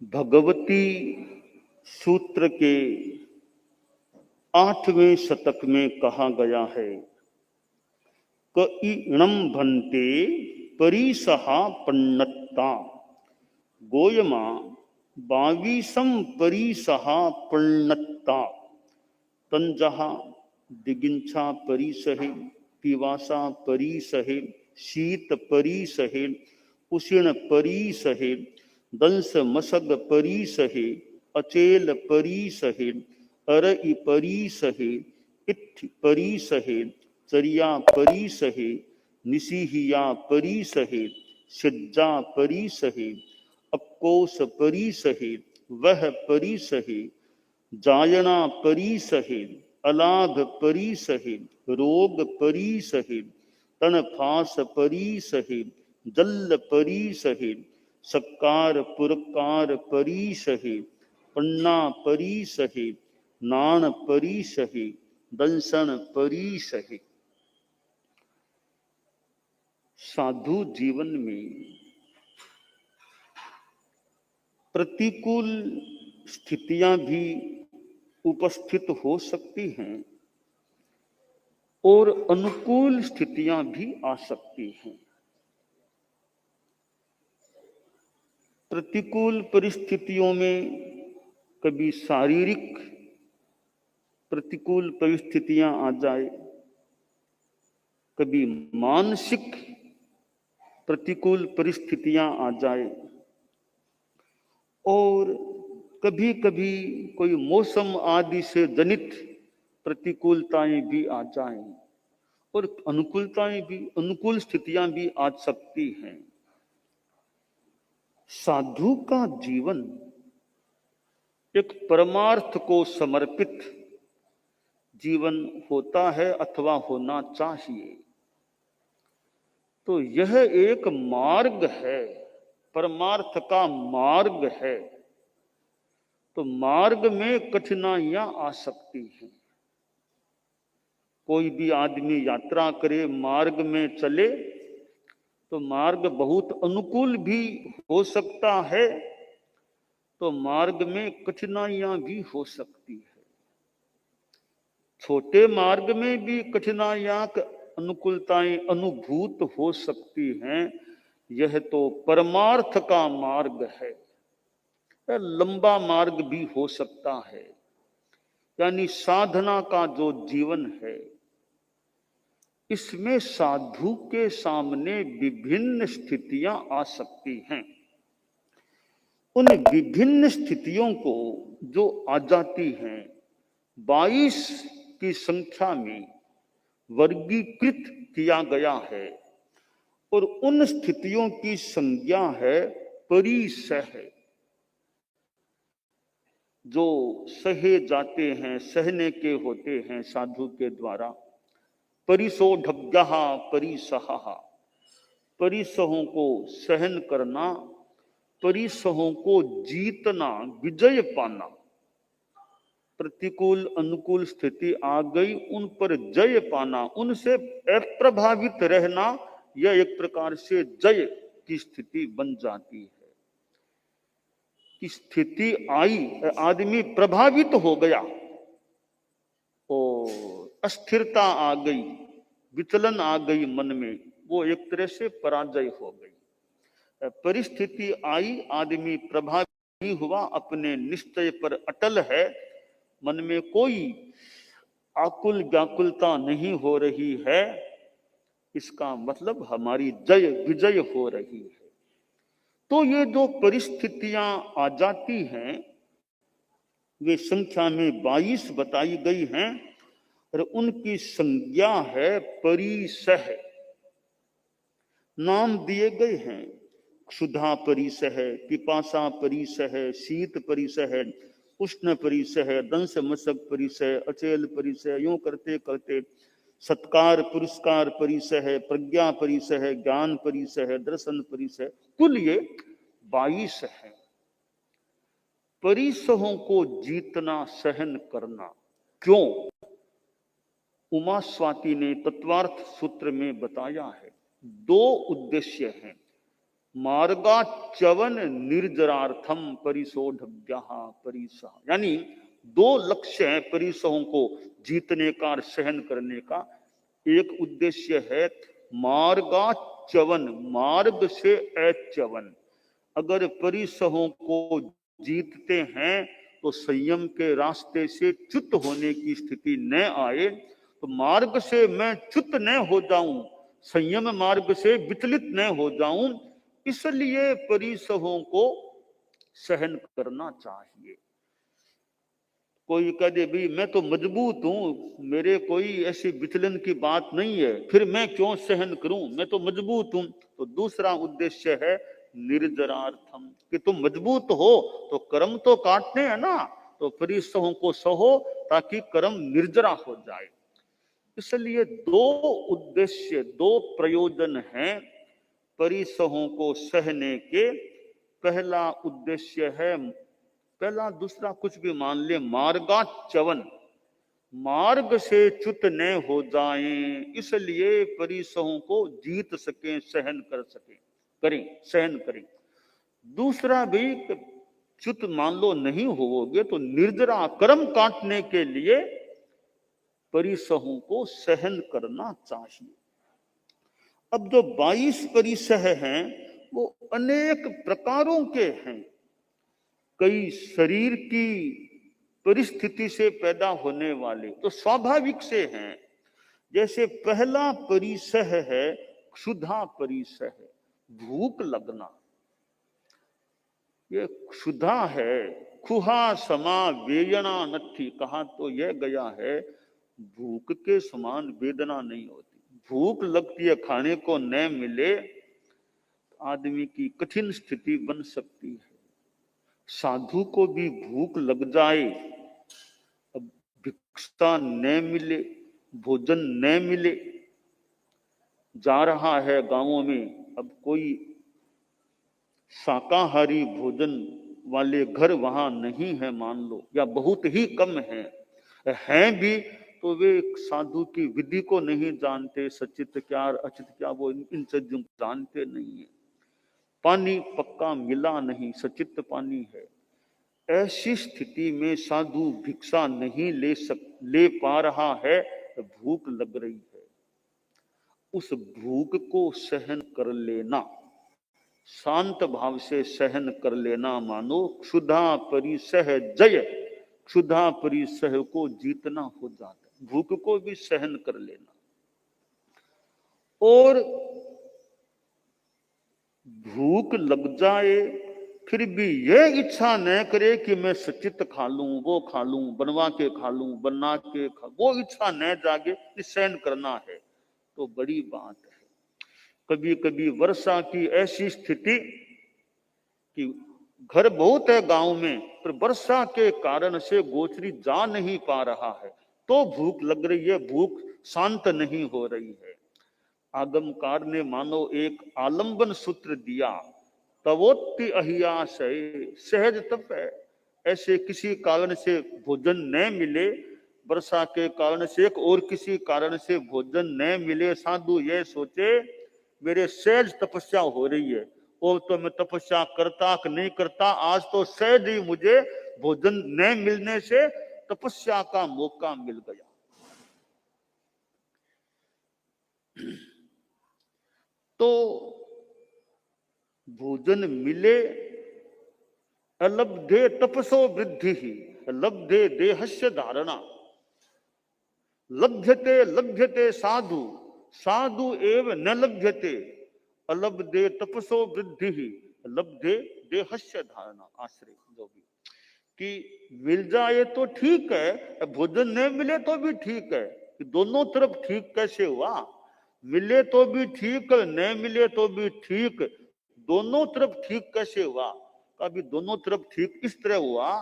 भगवती सूत्र के 8वें शतक में कहा गया है क इणम भन्ते परिसहा पन्नत्ता गोयमा 22 परिसहा पन्नत्ता तंजहा दिगिंछा परिसहे पिवासा परिसहे शीत परिसहे उष्ण परिसहे दंस मसग परिसहे अचेल परिसहे अरई परिसहे इत्थ परिसहे चरिया परिसहे निसीहिया परिसहे सिज्जा परिसहे अक्कोश परिसहे वह परिसहे जायना परिसहे अलाभ परिसहे रोग परिसहे तनफास परिसहे जल परिसहे सकार पुरकार परिसहे पन्ना परिसहे नाण परिसहे दंसन परिसहे। साधु जीवन में प्रतिकूल स्थितियां भी उपस्थित हो सकती हैं और अनुकूल स्थितियां भी आ सकती हैं। प्रतिकूल परिस्थितियों में कभी शारीरिक प्रतिकूल परिस्थितियां आ जाए, कभी मानसिक प्रतिकूल परिस्थितियां आ जाए और कभी कभी कोई मौसम आदि से जनित प्रतिकूलताएं भी आ जाएं और अनुकूल स्थितियां भी आ सकती हैं। साधु का जीवन एक परमार्थ को समर्पित जीवन होता है अथवा होना चाहिए। तो यह एक मार्ग है, परमार्थ का मार्ग है। तो मार्ग में कठिनाइयां आ सकती हैं। कोई भी आदमी यात्रा करे, मार्ग में चले तो मार्ग बहुत अनुकूल भी हो सकता है, तो मार्ग में कठिनाइयां भी हो सकती है। छोटे मार्ग में भी कठिनाइयां अनुकूलताएं अनुभूत हो सकती हैं। यह तो परमार्थ का मार्ग है। लंबा मार्ग भी हो सकता है, यानी साधना का जो जीवन है, इसमें साधु के सामने विभिन्न स्थितियां आ सकती हैं। उन विभिन्न स्थितियों को जो आ जाती हैं 22 की संख्या में वर्गीकृत किया गया है और उन स्थितियों की संज्ञा है परिसह। जो सहे जाते हैं, सहने के होते हैं साधु के द्वारा। परिसोढव्यः परिसहः, परिसहों को सहन करना, परिसहों को जीतना, विजय पाना। प्रतिकूल अनुकूल स्थिति आ गई, उन पर जय पाना, उनसे अप्रभावित रहना, यह एक प्रकार से जय की स्थिति बन जाती है। कि स्थिति आई, आदमी प्रभावित हो गया और अस्थिरता आ गई, विचलन आ गई मन में, वो एक तरह से पराजय हो गई। परिस्थिति आई, आदमी प्रभावित नहीं हुआ, अपने निश्चय पर अटल है, मन में कोई आकुल व्याकुलता नहीं हो रही है, इसका मतलब हमारी जय विजय हो रही है। तो ये जो परिस्थितियां आ जाती हैं वे संख्या में 22 बताई गई हैं और उनकी संज्ञा है परिसह। नाम दिए गए हैं, क्षुधा परिसह, पिपासा परिसह, शीत परिसह, उष्ण परिसह, दंस मसक परिसह, अचेल परिसह। यूं करते करते सत्कार पुरस्कार परिसह, प्रज्ञा परिसह, ज्ञान परिसह, दर्शन परिसह, कुल ये 22 है। परिसहों को जीतना, सहन करना क्यों? उमा स्वाति ने तत्वार्थ सूत्र में बताया है। 2 उद्देश्य हैं। मार्गाच्चवन निर्जरार्थम परिशोधव्य परिसह, यानी दो लक्ष्य हैं परिसहों को जीतने का और सहन करने का। एक उद्देश्य है मार्गाच्चवन, मार्ग से अच्चवन, अगर परिसहों को जीतते हैं तो संयम के रास्ते से च्युत होने की स्थिति न आए। तो मार्ग से मैं च्युत न हो जाऊं, संयम मार्ग से विचलित न हो जाऊं, इसलिए परिसहों को सहन करना चाहिए। कोई कह दे भाई मैं तो मजबूत हूं, मेरे कोई ऐसी विचलन की बात नहीं है, फिर मैं क्यों सहन करूं, मैं तो मजबूत हूं। तो दूसरा उद्देश्य है निर्जरार्थम, कि तुम मजबूत हो तो कर्म तो काटने हैं ना, तो परिसहों को सहो ताकि कर्म निर्जरा हो जाए। इसलिए दो उद्देश्य, दो प्रयोजन हैं परिसहों को सहने के। पहला उद्देश्य है, पहला दूसरा कुछ भी मान ले, मार्गाच्चवन, मार्ग से च्युत न हो जाएं, इसलिए परिसहों को जीत सकें, सहन कर सकें, करें, सहन करें। दूसरा भी च्युत मान लो नहीं होगे तो निर्जरा कर्म काटने के लिए परिसहों को सहन करना चाहिए। अब जो 22 परिसह हैं वो अनेक प्रकारों के हैं, कई शरीर की परिस्थिति से पैदा होने वाले तो स्वाभाविक से हैं। जैसे पहला परिसह है क्षुधा परिसह, भूख लगना, ये क्षुधा है। खुहा समा वेदना नथी, कहा तो यह गया है भूख के समान वेदना नहीं होती। भूख लगती है, खाने को न मिले आदमी की कठिन स्थिति बन सकती है। साधु को भी भूख लग जाए, अब भिक्षा न मिले, भोजन न मिले, जा रहा है गांवों में, अब कोई शाकाहारी भोजन वाले घर वहां नहीं है मान लो, या बहुत ही कम हैं भी तो वे साधु की विधि को नहीं जानते, सचित क्या अचित क्या वो इन चीजों को जानते नहीं है। पानी पक्का मिला नहीं, सचित पानी है। ऐसी स्थिति में साधु भिक्षा नहीं ले पा रहा है, भूख लग रही है। उस भूख को सहन कर लेना, शांत भाव से सहन कर लेना, मानो क्षुधा परिसह जय, क्षुधा परिसह को जीतना हो जाता, भूख को भी सहन कर लेना। और भूख लग जाए फिर भी यह इच्छा न करे कि मैं सचित खा लूं, वो खा लूं, बनवा के खा लूं, बना के खा, वो इच्छा न जागे, सहन करना है तो बड़ी बात है। कभी कभी वर्षा की ऐसी स्थिति कि घर बहुत है गांव में, पर वर्षा के कारण से गोचरी जा नहीं पा रहा है, तो भूख लग रही है, भूख शांत नहीं हो रही है। आगमकार ने मानो एक आलंबन सूत्र दिया, तवोत्ति अहियाशय, सहज तप है। ऐसे किसी कारण से भोजन न मिले, वर्षा के कारण से एक और किसी कारण से भोजन न मिले, साधु यह सोचे मेरे सहज तपस्या हो रही है, और तो मैं तपस्या करता कि नहीं करता, आज तो सहज ही मुझे भोजन न मिलने से तपस्या का मौका मिल गया। तो भोजन मिले, अलब्धे तपसो वृद्धि ही, लब्धे देहस्य धारणा, लभ्यते लभ्यते साधु, साधु एव न लभ्यते, अलब्धे तपसो वृद्धि ही, लब्धे देहस्य धारणा। आश्रय जो भी कि मिल जाए तो ठीक है, भोजन न मिले तो भी ठीक है, दोनों तरफ ठीक कैसे हुआ? मिले तो भी ठीक, न मिले तो भी ठीक, दोनों तरफ ठीक कैसे हुआ? कभी दोनों तरफ ठीक इस तरह हुआ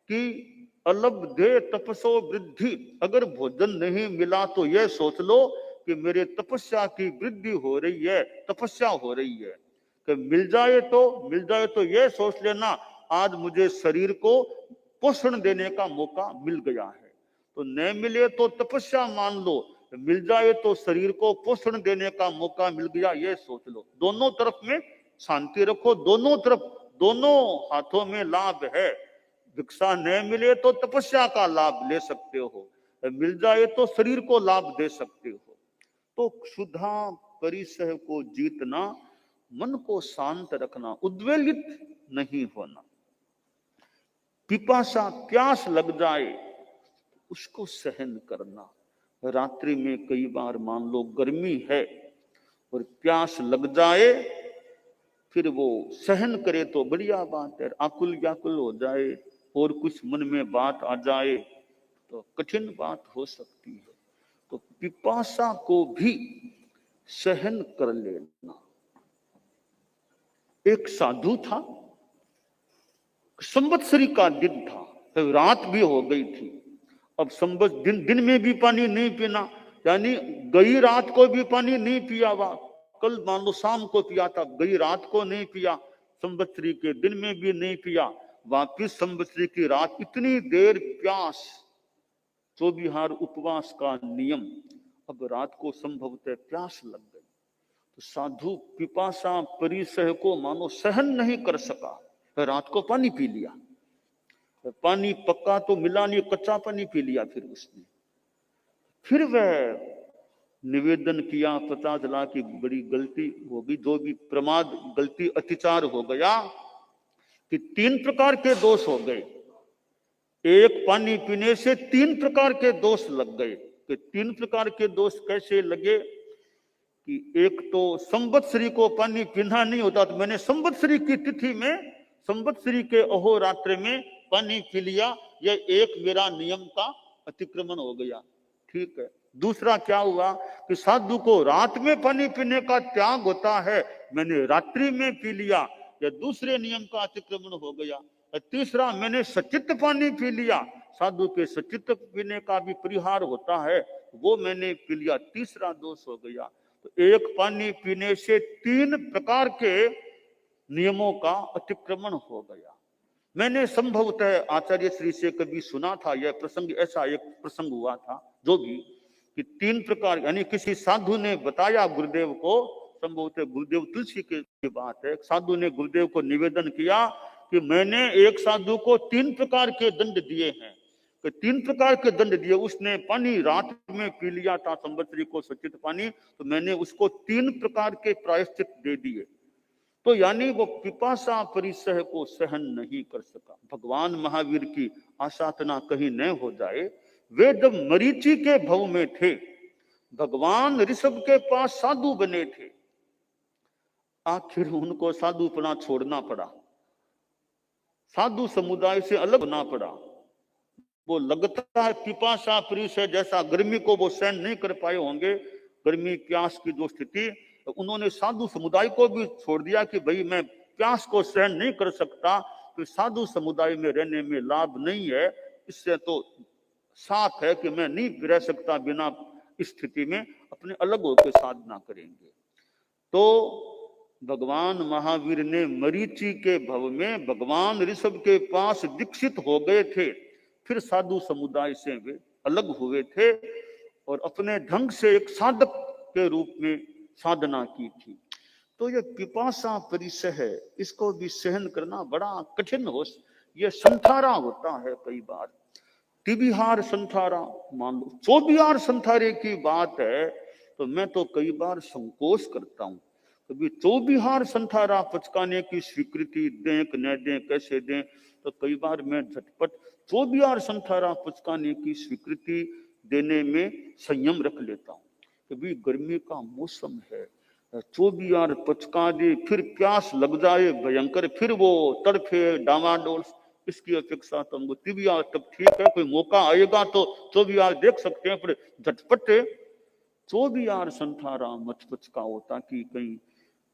कि अलब्धे तपसो वृद्धि, अगर भोजन नहीं मिला तो यह सोच लो कि मेरे तपस्या की वृद्धि हो रही है, तपस्या हो रही है। कि मिल जाए तो यह सोच लेना आज मुझे शरीर को पोषण देने का मौका मिल गया है। तो न मिले तो तपस्या मान लो, मिल जाए तो शरीर को पोषण देने का मौका मिल गया, यह सोच लो। दोनों तरफ में शांति रखो, दोनों तरफ, दोनों हाथों में लाभ है। भिक्षा न मिले तो तपस्या का लाभ ले सकते हो, मिल जाए तो शरीर को लाभ दे सकते हो। तो क्षुधा परिसह को जीतना, मन को शांत रखना, उद्वेलित नहीं होना। पिपासा, प्यास लग जाए उसको सहन करना। रात्रि में कई बार मान लो गर्मी है और प्यास लग जाए, फिर वो सहन करे तो बढ़िया बात है। आकुल व्याकुल हो जाए और कुछ मन में बात आ जाए तो कठिन बात हो सकती है। तो पिपासा को भी सहन कर लेना। एक साधु था, संवत्सरी का दिन था, तो रात भी हो गई थी। अब संवत्स दिन में भी पानी नहीं पीना, यानी गई रात को भी पानी नहीं पिया, वह कल मान लो शाम को पिया था, गई रात को नहीं पिया, संवत्सरी के दिन में भी नहीं पिया, वापिस संवत्सरी की रात इतनी देर प्यास, चौबिहार उपवास का नियम। अब रात को संभवतः प्यास लग गई, तो साधु पिपासा परिसह को मानो सहन नहीं कर सका, रात को पानी पी लिया। पानी पक्का तो मिला नहीं, कच्चा पानी पी लिया। फिर वह निवेदन किया, पता चला कि बड़ी गलती हो गई, जो भी प्रमाद, गलती, अतिचार हो गया कि 3 प्रकार के दोष हो गए। एक पानी पीने से 3 प्रकार के दोष लग गए। कि 3 प्रकार के दोष कैसे लगे कि एक तो संवत्सरी को पानी पीना नहीं होता, तो मैंने संवत्सरी की तिथि में, संवत्सरी के अहोरात्र में पानी पी लिया, यह एक मेरा नियम का अतिक्रमण हो गया। ठीक है। दूसरा क्या हुआ कि साधु को रात में पानी पीने का त्याग होता है, मैंने रात्रि में पी लिया, यह दूसरे नियम का अतिक्रमण हो गया। तीसरा, मैंने सचित पानी पी लिया, साधु के सचित पीने का भी परिहार होता है, वो मैंने पी लिया, तीसरा दोष हो गया। तो एक पानी पीने से 3 प्रकार के नियमों का अतिक्रमण हो गया। मैंने संभवतः आचार्य श्री से कभी सुना था यह प्रसंग, ऐसा एक प्रसंग हुआ था जो भी कि 3 प्रकार, यानी किसी साधु ने बताया गुरुदेव को, संभवतः गुरुदेव तुलसी की बात है, साधु ने गुरुदेव को निवेदन किया कि मैंने एक साधु को 3 प्रकार के दंड दिए हैं, कि 3 प्रकार के दंड दिए। उसने पानी रात में पी लिया था, संवत्सरी को सचित पानी, तो मैंने उसको 3 प्रकार के प्रायश्चित दे दिए। तो यानी वो पिपासा परिसह को सहन नहीं कर सका। भगवान महावीर की आसाधना कहीं न हो जाए, वे जब मरीचि के भव में थे, भगवान ऋषभ के पास साधु बने थे, आखिर उनको साधुपना छोड़ना पड़ा, साधु समुदाय से अलग होना पड़ा। वो लगता है पिपासा परिसह जैसा, गर्मी को वो सहन नहीं कर पाए होंगे, गर्मी प्यास की जो स्थिति, उन्होंने साधु समुदाय को भी छोड़ दिया कि भाई मैं प्यास को सहन नहीं कर सकता, तो साधु समुदाय में रहने में लाभ नहीं है, इससे तो साफ है कि मैं नहीं रह सकता बिना स्थिति में, अपने अलग होकर साधना करेंगे। तो भगवान महावीर ने मरीचि के भव में भगवान ऋषभ के पास दीक्षित हो गए थे, फिर साधु समुदाय से वे अलग हुए थे और अपने ढंग से एक साधक के रूप में साधना की थी। तो ये पिपासा परिसह है, इसको भी सहन करना बड़ा कठिन हो, ये संथारा होता है कई बार, तिबिहार संथारा, मान लो 24 संथारे की बात है, तो मैं तो कई बार संकोच करता हूँ, कभी 24 संथारा पचकाने की स्वीकृति दें कि न दें, कैसे दें, तो कई बार मैं झटपट 24 संथारा पचकाने की स्वीकृति देने में संयम रख लेता हूँ। कभी गर्मी का मौसम है, 24 पचका दे, फिर प्यास लग जाए भयंकर, फिर वो तड़फे डामाडोल, इसकी अपेक्षा तो हमको 23 तक ठीक है, कोई मौका आएगा तो 24 देख सकते हैं, पर झटपट 24 संथारा मत पचका होता कि कहीं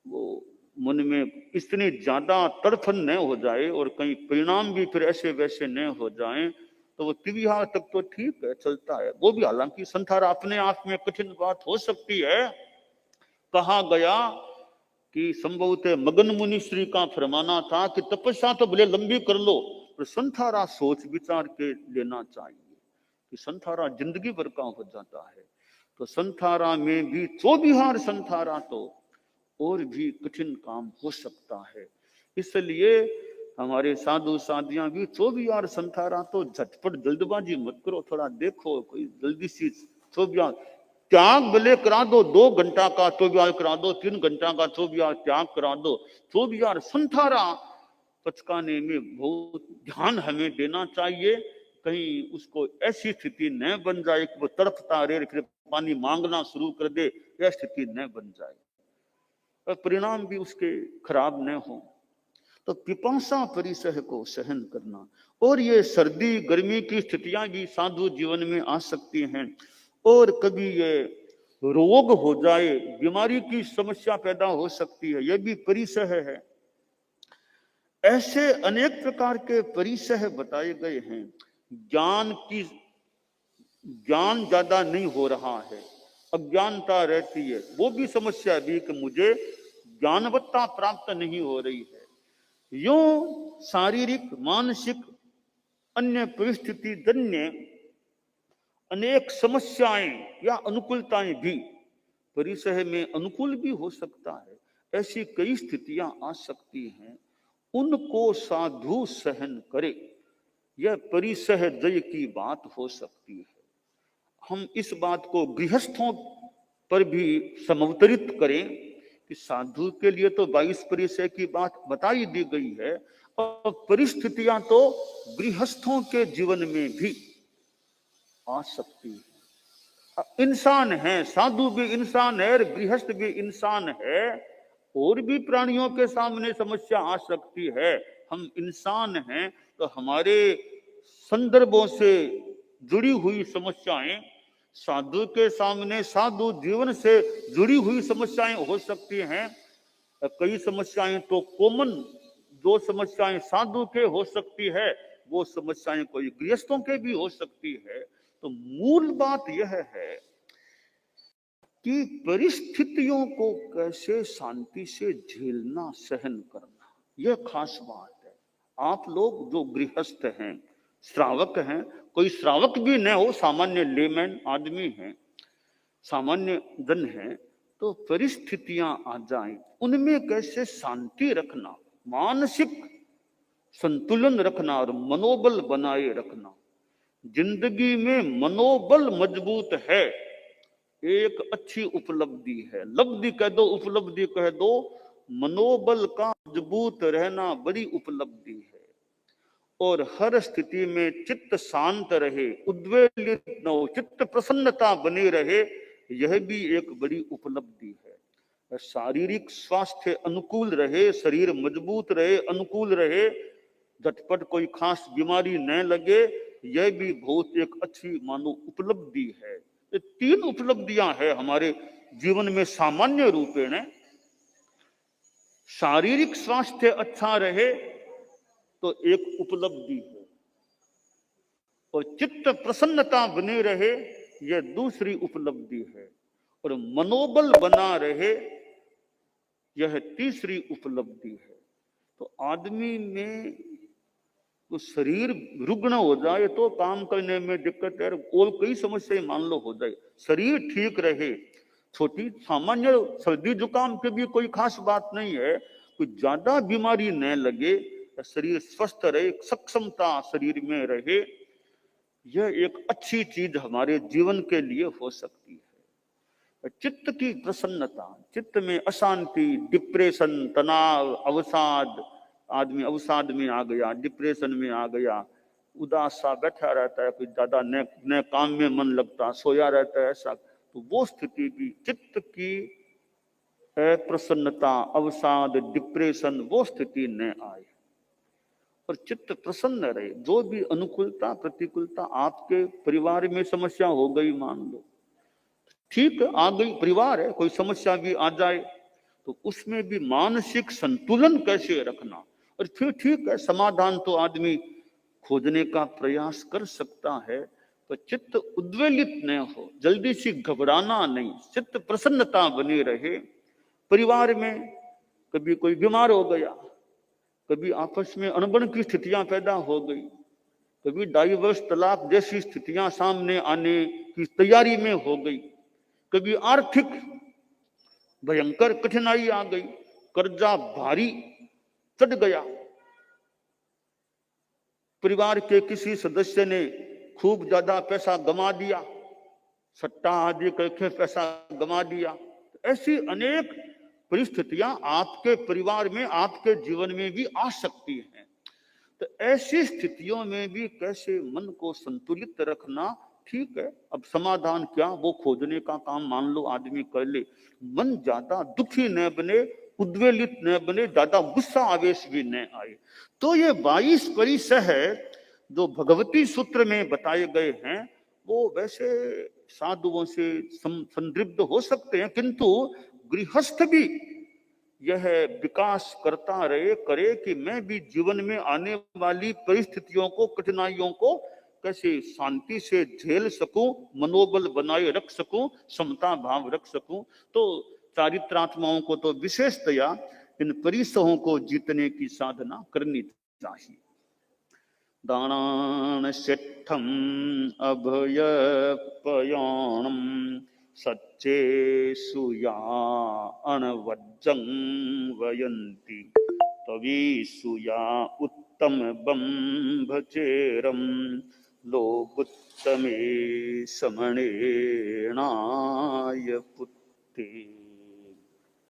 वो मन में इतनी ज्यादा तड़फन न हो जाए और कहीं परिणाम भी फिर ऐसे वैसे न हो जाए, तो वो 23 तक तो ठीक है, चलता है। वो भी हालांकि संथारा अपने आप में कठिन बात हो सकती है। कहा गया कि संभवतः मगन मुनि श्री का फरमाना था कि तपस्या तो भले लंबी कर लो, पर संथारा सोच विचार के लेना चाहिए, कि संथारा जिंदगी भर का हो जाता है। तो संथारा में भी 24 संथारा तो और भी कठिन काम हो सकता है। इसलिए हमारे साधु साधियां भी चौबियार संथारा तो झटपट जल्दबाजी मत करो, थोड़ा देखो, कोई जल्दी सी चौबियार त्याग भले करा दो, 2 घंटा का चौबियार करा दो, 3 घंटा का चौबियार त्याग करा दो, चौबियार संथारा पचकाने में बहुत ध्यान हमें देना चाहिए। कहीं उसको ऐसी स्थिति न बन जाए कि वो तड़पता रहे, फिर पानी मांगना शुरू कर दे, यह स्थिति न बन जाए और परिणाम भी उसके खराब न हो। तो पिपासा परिसह को सहन करना, और ये सर्दी गर्मी की स्थितियां भी साधु जीवन में आ सकती हैं, और कभी ये रोग हो जाए, बीमारी की समस्या पैदा हो सकती है, यह भी परिसह है। ऐसे अनेक प्रकार के परिसह बताए गए हैं। ज्ञान ज्यादा नहीं हो रहा है, अज्ञानता रहती है, वो भी समस्या भी कि मुझे ज्ञानवत्ता प्राप्त नहीं हो रही है। यूं शारीरिक मानसिक अन्य परिस्थिति जन्य अनेक समस्याएं या अनुकूलताएं भी परिसह में अनुकूल भी हो सकता है। ऐसी कई स्थितियां आ सकती हैं, उनको साधु सहन करे, यह परिसह जय की बात हो सकती है। हम इस बात को गृहस्थों पर भी समवतरित करें कि साधु के लिए तो 22 परिसह की बात बताई दी गई है, और परिस्थितियां तो गृहस्थों के जीवन में भी आ सकती है। इंसान है, साधु भी इंसान है, गृहस्थ भी इंसान है, और भी प्राणियों के सामने समस्या आ सकती है। हम इंसान हैं तो हमारे संदर्भों से जुड़ी हुई समस्याएं, साधु के सामने साधु जीवन से जुड़ी हुई समस्याएं हो सकती हैं। कई समस्याएं तो कॉमन, जो समस्याएं साधु के हो सकती है वो समस्याएं कोई गृहस्थों के भी हो सकती है। तो मूल बात यह है कि परिस्थितियों को कैसे शांति से झेलना, सहन करना, यह खास बात है। आप लोग जो गृहस्थ हैं, श्रावक हैं, कोई श्रावक भी न हो, सामान्य लेमैन आदमी हैं, सामान्य जन हैं, तो परिस्थितियां आ जाएं, उनमें कैसे शांति रखना, मानसिक संतुलन रखना और मनोबल बनाए रखना। जिंदगी में मनोबल मजबूत है, एक अच्छी उपलब्धि है। लब्धि कह दो, उपलब्धि कह दो, मनोबल का मजबूत रहना बड़ी उपलब्धि है। और हर स्थिति में चित्त शांत रहे, उद्वेलित न हो, चित्त प्रसन्नता बनी रहे, यह भी एक बड़ी उपलब्धि है। शारीरिक स्वास्थ्य अनुकूल रहे, शरीर मजबूत रहे, अनुकूल रहे, झटपट कोई खास बीमारी न लगे, यह भी बहुत एक अच्छी मानो उपलब्धि है। ये 3 उपलब्धियां हैं हमारे जीवन में सामान्य रूपेण। शारीरिक स्वास्थ्य अच्छा रहे तो एक उपलब्धि है, और चित्त प्रसन्नता बनी रहे यह दूसरी उपलब्धि है, और मनोबल बना रहे यह तीसरी उपलब्धि है। तो आदमी में तो शरीर रुग्ण हो जाए तो काम करने में दिक्कत है, और कई समस्याएं मान लो हो जाए, शरीर ठीक रहे, छोटी सामान्य सर्दी जुकाम के भी कोई खास बात नहीं है, कोई ज्यादा बीमारी न लगे, शरीर स्वस्थ रहे, सक्षमता शरीर में रहे, यह एक अच्छी चीज हमारे जीवन के लिए हो सकती है। चित्त की प्रसन्नता, चित्त में अशांति, डिप्रेशन, तनाव, अवसाद, आदमी अवसाद में आ गया, डिप्रेशन में आ गया, उदास सा बैठा रहता है, कोई ज्यादा न काम में मन लगता, सोया रहता है, ऐसा, तो वो स्थिति भी चित्त की प्रसन्नता, अवसाद, डिप्रेशन, वो स्थिति न आए और चित्त प्रसन्न रहे। जो भी अनुकूलता प्रतिकूलता, आपके परिवार में समस्या हो गई, मान लो ठीक आ गई, परिवार है, कोई समस्या भी आ जाए तो उसमें भी मानसिक संतुलन कैसे रखना, और फिर ठीक है, समाधान तो आदमी खोजने का प्रयास कर सकता है, तो चित्त उद्वेलित न हो, जल्दी से घबराना नहीं, चित्त प्रसन्नता बनी रहे। परिवार में कभी कोई बीमार हो गया, कभी आपस में अनबन की स्थितियां पैदा हो गई, कभी डाइवर्स तलाक जैसी स्थितियां सामने आने की तैयारी में हो गई, कभी आर्थिक भयंकर कठिनाई आ गई, कर्जा भारी चढ़ गया, परिवार के किसी सदस्य ने खूब ज्यादा पैसा गंवा दिया, सट्टा आदि करके पैसा गंवा दिया। ऐसी अनेक परिस्थितियां आपके परिवार में, आपके जीवन में भी आ सकती हैं। तो ऐसी स्थितियों में भी कैसे मन को संतुलित रखना, ठीक है, अब समाधान क्या, वो खोजने का काम मान लो आदमी कर ले। मन ज्यादा दुखी न बने, उद्वेलित न बने, ज्यादा गुस्सा आवेश भी न आए। तो ये 22 परिसह जो भगवती सूत्र में बताए गए हैं वो वैसे साधुओं से संदृप्त हो सकते हैं, किंतु गृहस्थ भी यह विकास करता रहे, करे कि मैं भी जीवन में आने वाली परिस्थितियों को, कठिनाइयों को कैसे शांति से झेल सकूं, मनोबल बनाए रख सकूं, समता भाव रख सकूं। तो चारित्रात्माओं को तो विशेषतया इन परिसहों को जीतने की साधना करनी चाहिए। दानान सिद्धम अभय पयाणम सच्चे सुया अनवज्जं वयंती तवी सुया उत्तम बंभचेरम लोकुत्तमे समणेनाय पुत्ते।